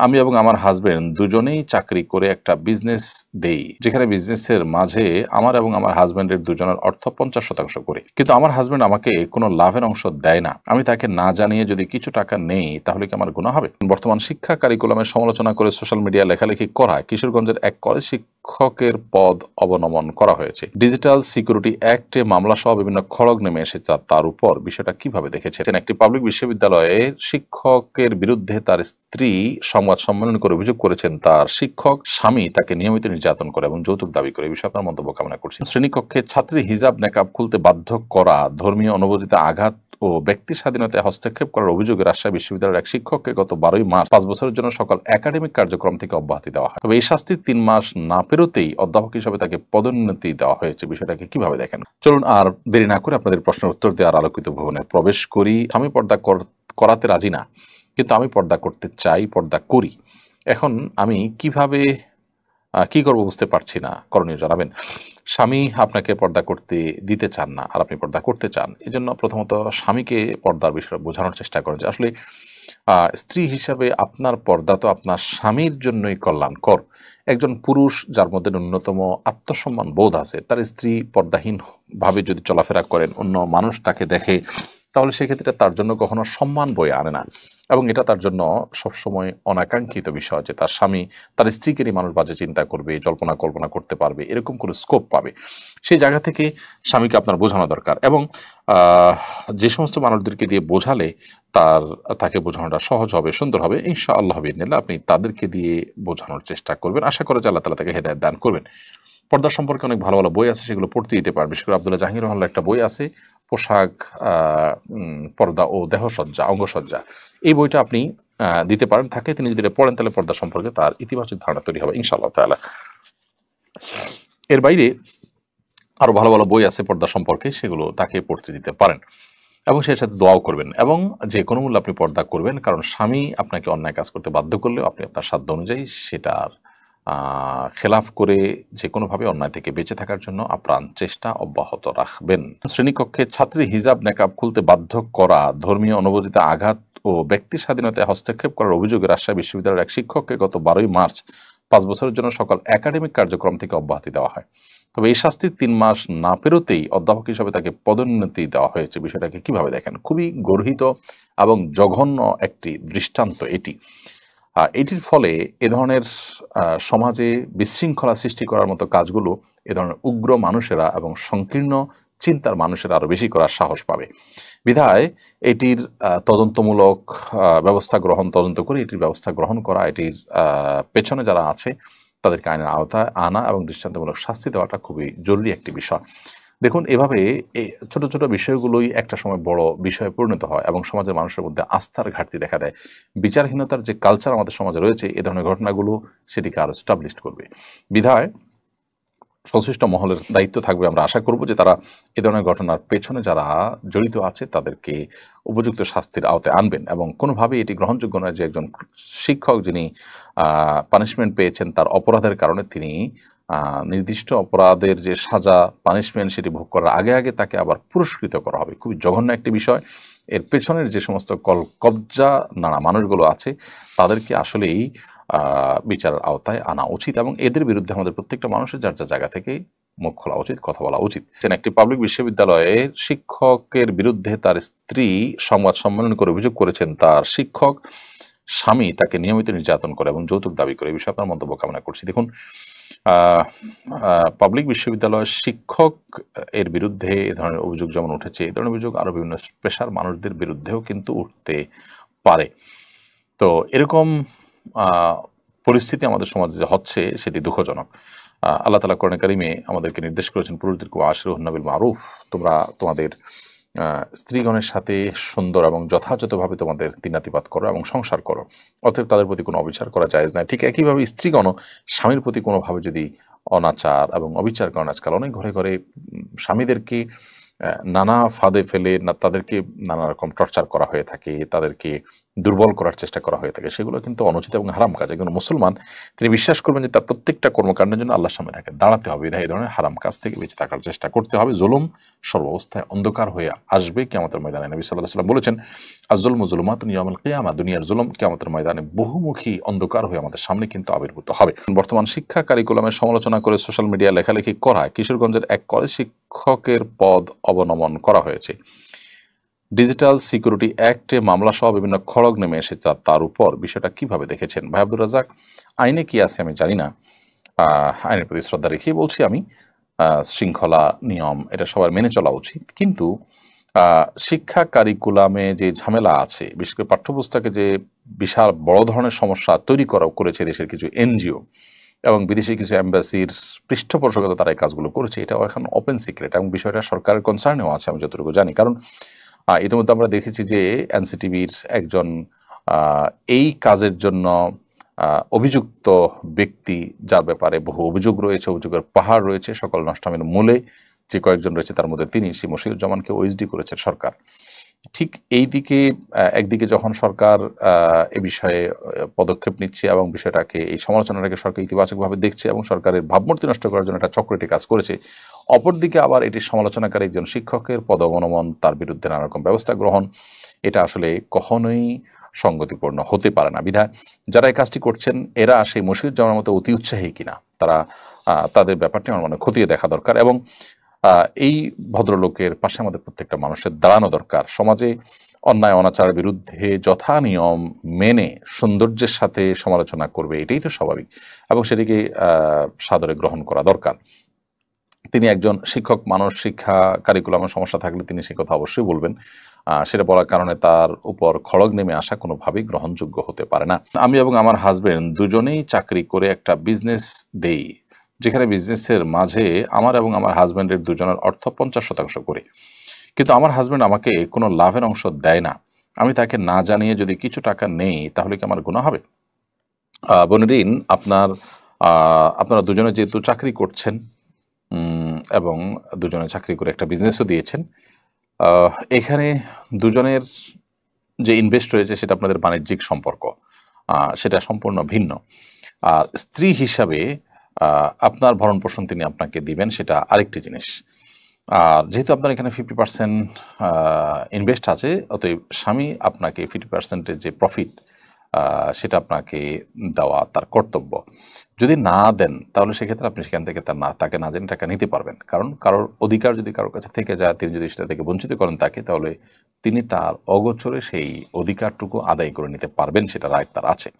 আমি এবং আমার হাজবেন্ড দুজনেই চাকরি করে একটা বিজনেস দেই, যেখানে বিজনেসের মাঝে আমার এবং আমার হাজবেন্ডের দুজনের অর্থ 50% করে, কিন্তু আমার হাজবেন্ড আমাকে কোনো লাভের অংশ দেয় না। আমি তাকে না জানিয়ে যদি কিছু টাকা নেই তাহলে কি আমার গুনাহ হবে? বর্তমান শিক্ষা কারিকুলামের সমালোচনা করে সোশ্যাল মিডিয়া লেখালেখি করায় কিশোরগঞ্জের এক কলেজ শিক্ষকের পদ অবনমন করা হয়েছে। ডিজিটাল সিকিউরিটি অ্যাক্টে মামলা সহ বিভিন্ন খড়গ নেমে এসেছে। তার উপর বিষয়টা কিভাবে দেখেছেন? একটি পাবলিক বিশ্ববিদ্যালয়ের শিক্ষকের বিরুদ্ধে তার স্ত্রী সংবাদ সম্মেলন করে অভিযোগ করেছেন তার শিক্ষক স্বামী তাকে নিয়মিত নির্যাতন করে এবং যৌতুক দাবি করে। এই বিষয়ে আপনার মন্তব্য কামনা করছি। শ্রেণীকক্ষে ছাত্রী হিজাব নেকাব খুলতে বাধ্য করা, ধর্মীয় অনুভূতিতে আঘাত ও ব্যক্তি স্বাধীনতায় হস্তক্ষেপ করার অভিযোগে রাজশাহী বিশ্ববিদ্যালয়ের এক শিক্ষককে গত 12 মার্চ 5 বছরের জন্য সকল একাডেমিক কার্যক্রম থেকে অব্যাহতি দেওয়া হয়। তবে এই শাস্তির 3 মাস না পেরোতেই অধ্যাপক হিসেবে তাকে পদোন্নতি দেওয়া হয়েছে। বিষয়টাকে কিভাবে দেখেন? চলুন আর দেরি না করে আপনাদের প্রশ্নের উত্তর দেওয়ার আলোকিত ভবনে প্রবেশ করি। আমি পর্দা করাতে রাজি না, কিন্তু আমি পর্দা করতে চাই, পর্দা করি। এখন আমি কিভাবে কি করবো বুঝতে পারছি না, করণীয় জানাবেন। স্বামী আপনাকে পর্দা করতে দিতে চান না আর আপনি পর্দা করতে চান, এই জন্য প্রথমত স্বামীকে পর্দার বিষয়ে বোঝানোর চেষ্টা করেন যে আসলে স্ত্রী হিসাবে আপনার পর্দা তো আপনার স্বামীর জন্যই কল্যাণকর। একজন পুরুষ যার মধ্যে ন্যূনতম আত্মসম্মান বোধ আছে, তার স্ত্রী পর্দাহীন ভাবে যদি চলাফেরা করেন, অন্য মানুষ তাকে দেখে, তাহলে সেক্ষেত্রে তার জন্য কখনো সম্মান বয়ে আনে না এবং এটা তার জন্য সবসময় অনাকাঙ্ক্ষিত বিষয় যে তার স্বামী তার স্ত্রীকে নিয়ে মানুষ বাজে চিন্তা করবে, জল্পনা কল্পনা করতে পারবে, এরকম কোনো স্কোপ পাবে। সেই জায়গা থেকে স্বামীকে আপনার বোঝানো দরকার এবং যে সমস্ত মানুষদেরকে দিয়ে বোঝালে তাকে বোঝানোটা সহজ হবে, সুন্দর হবে, ইনশাআল্লাহ বিদিনিল্লাহ আপনি তাদেরকে দিয়ে বোঝানোর চেষ্টা করবেন। আশা করা যায় আল্লাহ তাআলা তাকে হেদায়েত দান করবেন। পর্দা সম্পর্কে অনেক ভালো ভালো বই আছে, সেগুলো পড়তে দিতে পারেন। বিশেষ করে আব্দুল্লাহ জাহাঙ্গীর রহমানের একটা বই আছে, পোশাক, পর্দা ও দেহসজ্জা, অঙ্গসজ্জা। এই বইটা আপনি দিতে পারেন তাকে। তিনি যদি এটা পড়েন তাহলে পর্দা সম্পর্কে তার ইতিবাচক ধারণা তৈরি হবে ইনশাআল্লাহ তাআলা। এর বাইরে আরো ভালো ভালো বই আছে পর্দা সম্পর্কে, সেগুলো তাকে পড়তে দিতে পারেন এবং সেই সাথে দোয়াও করবেন এবং যে কোনো মূল্যে আপনি পর্দা করবেন, কারণ স্বামী আপনাকে অন্যায় কাজ করতে বাধ্য করলেও আপনি আপনার সাধ্য অনুযায়ী সেটার খেলাফ করে যে কোনোভাবে অন্যায় থেকে বেঁচে থাকার জন্য আপ্রাণ চেষ্টা অব্যাহত রাখবেন। শ্রেণীকক্ষে ছাত্রী হিজাব নেকাব খুলতে বাধ্য করা, ধর্মীয় অনুভূতিতে আঘাত ও ব্যক্তি স্বাধীনতায় হস্তক্ষেপ করার অভিযোগে রাজশাহী বিশ্ববিদ্যালয়ের এক শিক্ষককে গত 12 মার্চ 5 বছরের জন্য সকল একাডেমিক কার্যক্রম থেকে অব্যাহতি দেওয়া হয়। তবে এই শাস্তির 3 মাস না পেরোতেই অধ্যাপক হিসেবে তাকে পদোন্নতি দেওয়া হয়েছে। বিষয়টাকে কিভাবে দেখেন? খুবই গর্হিত এবং জঘন্য একটি দৃষ্টান্ত এটি। এটির ফলে এ ধরনের সমাজে বিশৃঙ্খলা সৃষ্টি করার মতো কাজগুলো এ ধরনের উগ্র মানুষেরা এবং সংকীর্ণ চিন্তার মানুষেরা আরো বেশি করার সাহস পাবে। বিধায় এটির তদন্তমূলক তদন্ত করে এটির ব্যবস্থা গ্রহণ করা, এটির পেছনে যারা আছে তাদেরকে আইনের আওতায় আনা এবং দৃষ্টান্তমূলক শাস্তি দেওয়াটা খুবই জরুরি একটি বিষয়। দেখুন, এভাবে ছোট ছোট বিষয়গুলোই একটা সময় বড় বিষয়ে পরিণত হয় এবং সমাজের মানুষের মধ্যে আস্থার ঘাটতি দেখা দেয়। বিচারহীনতার যে কালচার আমাদের সমাজে রয়েছে, এ ধরনের ঘটনাগুলো সেটিকে আরো স্টাবলিশ করবে। বিধায় সংশ্লিষ্ট মহলের দায়িত্ব থাকবে, আমরা আশা করব যে তারা এ ধরনের ঘটনার পেছনে যারা জড়িত আছে তাদেরকে উপযুক্ত শাস্তির আওতায় আনবেন এবং কোনোভাবেই এটি গ্রহণযোগ্য নয় যে একজন শিক্ষক যিনি পানিশমেন্ট পেয়েছেন তার অপরাধের কারণে তিনি নির্দিষ্ট অপরাধের যে সাজা পানিশমেন্ট সেটি ভোগ করার আগে আগে তাকে আবার পুরস্কৃত করা হবে। খুবই জঘন্য একটি বিষয়। এর পেছনের যে সমস্ত কবজা নানা মানুষগুলো আছে তাদেরকে আসলেই বিচারের আওতায় আনা উচিত এবং এদের বিরুদ্ধে আমাদের প্রত্যেকটা মানুষের যার যার জায়গা থেকে মুখ খোলা উচিত, কথা বলা উচিত। একটি পাবলিক বিশ্ববিদ্যালয়ের শিক্ষকের বিরুদ্ধে তার স্ত্রী সংবাদ সম্মেলন করে অভিযোগ করেছেন তার শিক্ষক স্বামী তাকে নিয়মিত নির্যাতন করে এবং যৌতুক দাবি করে। এই বিষয়ে আপনার মন্তব্য কামনা করছি। দেখুন, পাবলিক বিশ্ববিদ্যালয়ের শিক্ষক এর বিরুদ্ধে এ ধরনের অভিযোগ যেমন উঠেছে, এই ধরনের অভিযোগ আরো বিভিন্ন পেশার মানুষদের বিরুদ্ধেও কিন্তু উঠতে পারে। তো এরকম পরিস্থিতি আমাদের সমাজে যে হচ্ছে সেটি দুঃখজনক। আল্লাহ তাআলা কোরআনে কারিমে আমাদেরকে নির্দেশ করেছেন পুরুষদেরকে আশিরুহুন্না বিল মারুফ, তোমরা তোমাদের স্ত্রীগণের সাথে সুন্দর এবং যথাযথভাবে তোমাদের দিনাতিপাত করো এবং সংসার করো, অতএব তাদের প্রতি কোনো অবিচার করা জায়েজ নয়। ঠিক একইভাবে স্ত্রীগণও স্বামীর প্রতি কোনোভাবে যদি অনাচার এবং অবিচার করেন, আজকাল অনেক ঘরে ঘরে স্বামীদেরকে নানা ফাঁদে ফেলে তাদেরকে নানা রকম টর্চার করা হয়ে থাকে, তাদেরকে দুর্বল করার চেষ্টা করা হয়ে থাকে, সেগুলো কিন্তু অনুচিত এবং হারাম কাজ। একজন মুসলমান তিনি বিশ্বাস করবেন যে তার প্রত্যেকটা কর্মকাণ্ডের জন্য আল্লাহর সামনে তাকে দাঁড়াতে হবে, এই ধরনের হারাম কাজ থেকে বেঁচে থাকার চেষ্টা করতে হবে। জুলুম সর্বাবস্থায় অন্ধকার হয়ে আসবে কিয়ামতের ময়দানে। নবী সাল্লাল্লাহু আলাইহি ওয়াসাল্লাম বলেছেন, আয-যুলমু যুলুমাতুন ইয়াউমাল কিয়ামা, দুনিয়ার জুলুম কিয়ামতের ময়দানে বহুমুখী অন্ধকার হয়ে আমাদের সামনে কিন্তু আবির্ভূত হবে। বর্তমান শিক্ষা কারিকুলামের সমালোচনা করে সোশ্যাল মিডিয়া লেখালেখি করায় কিশোরগঞ্জের এক কলেজ শিক্ষকের পদ অবনমন করা হয়েছে। ডিজিটাল সিকিউরিটি অ্যাক্টে মামলা সহ বিভিন্ন খড়গ নেমে এসেছে তার উপর। বিষয়টা কিভাবে দেখেছেন ভাই আব্দুর রাজ্জাক? আইনে কি আছে আমি জানি না, আইনের প্রতি শ্রদ্ধা রেখেই বলছি আমি। শৃঙ্খলা, নিয়ম এটা সবার মেনে চলা উচিত, কিন্তু শিক্ষা কারিকুলামে যে ঝামেলা আছে, বিশেষ করে পাঠ্যপুস্তকে যে বিশাল বড় ধরনের সমস্যা তৈরি করেছে দেশের কিছু এনজিও এবং বিদেশি কিছু এম্বাসির পৃষ্ঠপোষকতা তারা এই কাজগুলো করেছে, এটাও এখন ওপেন সিক্রেট এবং বিষয়টা সরকারের কনসার্নেও আছে আমি যতটুকু জানি। কারণ ইতিমধ্যে আমরা দেখেছি যে এনসিটিভির একজন এই কাজের জন্য অভিযুক্ত ব্যক্তি, যার ব্যাপারে বহু অভিযোগ রয়েছে, অভিযোগের পাহাড় রয়েছে, সকল নষ্টামের মূলে যে কয়েকজন রয়েছে তার মধ্যে তিনি, সেই মশিউজ্জামানকে ওএসডি করেছেন সরকার। ঠিক এই দিকে একদিকে যখন সরকার এ বিষয়ে পদক্ষেপ নিচ্ছে এবং বিষয়টাকে, এই সমালোচনাটাকে সরকার ইতিবাচকভাবে দেখছে এবং সরকারের ভাবমূর্তি নষ্ট করার জন্য একটা চক্রটি কাজ করেছে, অপরদিকে আবার এটি সমালোচনাকারী একজন শিক্ষকের পদ অবনমন, তার বিরুদ্ধে নানা রকম ব্যবস্থা গ্রহণ, এটা আসলে কখনোই সঙ্গতিপূর্ণ হতে পারে না। বিধায় যারা এই কাজটি করছেন এরা সেই মশিউজ্জামানের মতো অতি উৎসাহী কিনা, তারা তাদের ব্যাপারটি আমার মনে খতিয়ে দেখা দরকার এবং এই ভদ্রলোকের পাশে আমাদের প্রত্যেকটা মানুষের দাঁড়ানো দরকার। সমাজে অন্যায় অনাচারের বিরুদ্ধে যথা নিয়ম মেনে সৌন্দর্যের সাথে সমালোচনা করবে, এটাই তো স্বাভাবিক এবং সেটিকে সাদরে গ্রহণ করা দরকার। তিনি একজন শিক্ষক মানুষ, শিক্ষা কারিকুলামের সমস্যা থাকলে তিনি সে কথা অবশ্যই বলবেন। সেটা বলার কারণে তার উপর খড়গ নেমে আসা কোনোভাবেই গ্রহণযোগ্য হতে পারে না। আমি এবং আমার হাজবেন্ড দুজনেই চাকরি করে একটা বিজনেস দেই, যেখানে বিজনেসের মাঝে আমার এবং আমার হাজব্যান্ডের দুজনের অর্থ 50% করে, কিন্তু আমার হাজব্যান্ড আমাকে কোনো লাভের অংশ দেয় না। আমি তাকে না জানিয়ে যদি কিছু টাকা নেই তাহলে কি আমার গুনাহ হবে? বনিরিন, আপনারা দুজনে যেহেতু চাকরি করছেন এবং দুজনে চাকরি করে একটা বিজনেসও দিয়েছেন, এখানে দুজনের যে ইনভেস্ট রয়েছে সেটা আপনাদের বাণিজ্যিক সম্পর্ক, সেটা সম্পূর্ণ ভিন্ন। আর স্ত্রী হিসাবে আপনার ভরণ পোষণ তিনি আপনাকে দিবেন, সেটা আরেকটি জিনিস। আর যেহেতু আপনার এখানে 50% ইনভেস্ট আছে, অতএব স্বামী আপনাকে 50%-এর যে প্রফিট সেটা আপনাকে দেওয়া তার কর্তব্য। যদি না দেন তাহলে সেক্ষেত্রে আপনি সেখান থেকে তাকে না জেনে টাকা নিতে পারবেন। কারণ কারোর অধিকার যদি কারোর কাছে থেকে যায়, তিনি যদি সেটা থেকে বঞ্চিত করেন তাকে, তাহলে তিনি তার অগোচরে সেই অধিকারটুকু আদায় করে নিতে পারবেন, সেটা রাইট তার আছে।